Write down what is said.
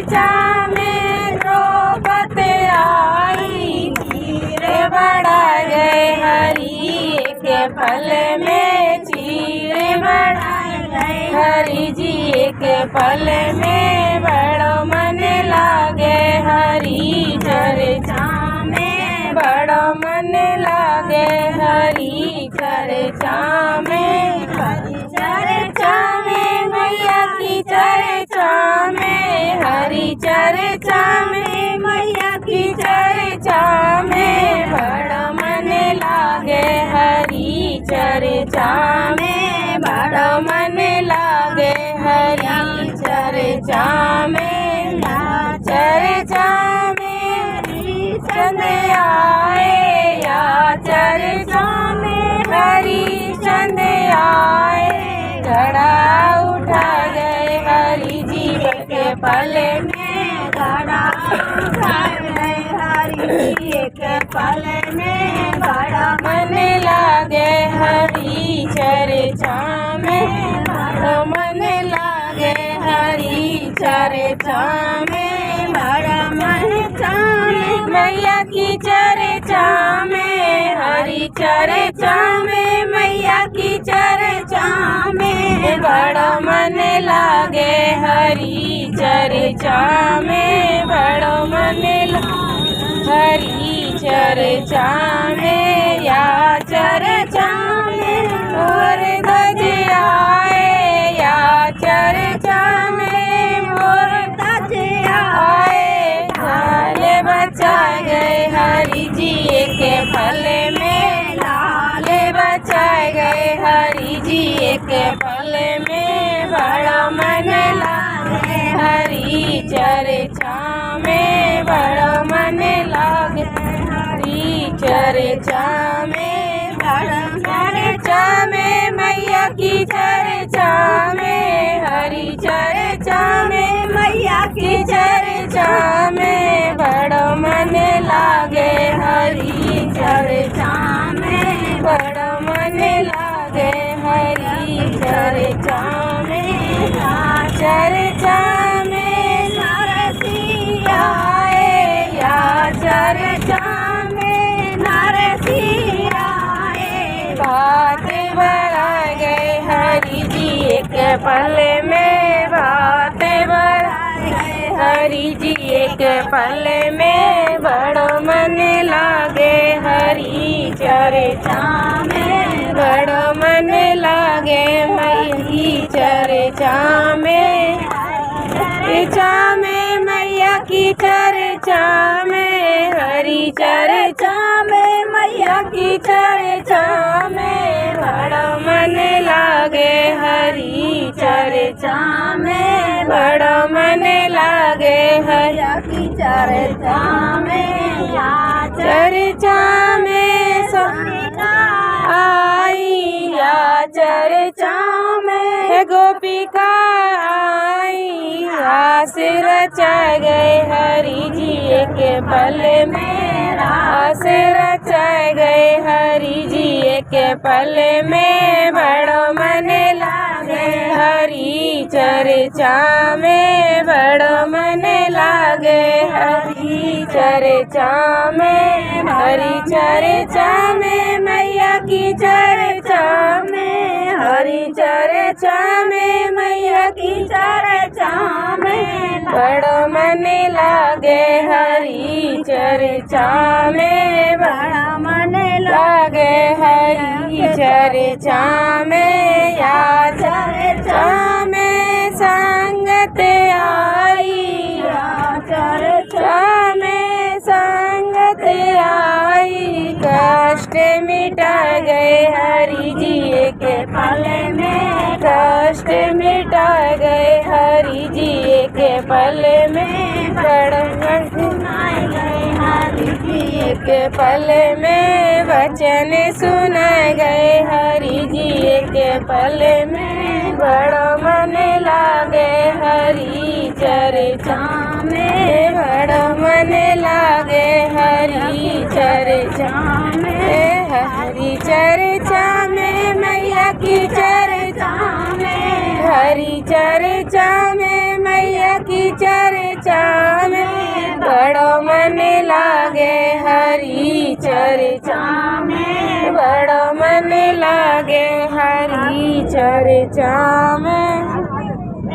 चर्चा में द्रौपदी आई, चीरे बढ़ाए गए हरि के फल में, चीरे बढ़ाए गए हरि जी के फल में, बड़ो मन लागे हरि चर्चा में, बड़ो मन लागे हरि चर्चा में, हरि चर्चा में मैया की चर्चा में, हरि चर्चा में मैया की चर्चा में, बड़ा मन लागे हरि चर्चा में, बड़ा मन लागे हरि चर्चा में, या चर्चा में चंद आए, या चर्चा में हरि चंद आए, घड़ा उठा गए हरि जी के पल में, घड़ा उठा गए हरि जी के पल में, बड़ा मन लागे हरि चर्चा में, बड़ा मन लागे हरि चर्चा में, बड़ा मन चाहे मैया की चर्चा में, हरि चर्चा में मैया की चर्चा में, बड़ा मन लागे हरि चर्चा में, बड़ा मन हरि चर्चा में, या चर्चा में मोर ध्वज आए, या चर्चा में मोर ध्वज आए, लाल बचाए गए हरि जी के फल में, लाल बचाए गए हरि जी के फल में, बड़ा मन लागे हरि चर्चा में, बड़ा मन लागे हरि चर्चा में, बड़ा चर्चा में मैया की चर्चा में, हरि चर्चा में मैया की चर्चा में, बड़ा मन लागे हरि चर्चा में, बड़ा मन लागे हरि चर्चा में, या चर्चा में नरसी आए, या चर्चा में नरसी आए, बात बढ़ाए गए हरि जी के पल में, बात बढ़ाए गए हरि जी के पल में, बड़ो मन लागे हरि चर्चा में, बड़ो मन लागे हरि चर्चा में, चर्चा में मैया की चर्चा में, हरि चर्चा में मैया की चर्चा में, बड़ा मन लागे हरि चर्चा में, बड़ा मन लागे हरि की चर्चा में, या चर्चा में सोनिका आई, या चर्चा में गोपिका आई, रास रचाए गए हरि जी के पल में, रास रचाए गए हरि जी के पल में, बड़ो मन लागे हरि चर्चा में, बड़ो मन लागे हरि चर्चा में, हरि चर्चा में मैया की चर्चा में, हरि चर्चा में मैया की चर्चा में, बड़ो मन लागे हरि चर्चा में, बड़ा मन लागे हरि चर्चा में, या चर्चा में संगत आई, या चर्चा में संगत आई, कष्ट मिटा गए हरि जी के पल में, कष्ट मिटा गए हरि जी के पल में, बड़ा सुनाए गए हरि जी के पल में, वचन सुनाए गए हरि जी के पल में, बड़ो मन लागे हरि चर्चा में, बड़ो मन लागे हरि चर्चा में, हरि चर्चा में मैया की चर्चा में, हरि चर्चा में मैया की चर्चा में बड़ो मन लागे हरि चर्चा में बड़ो मन लागे हरि चर्चा में।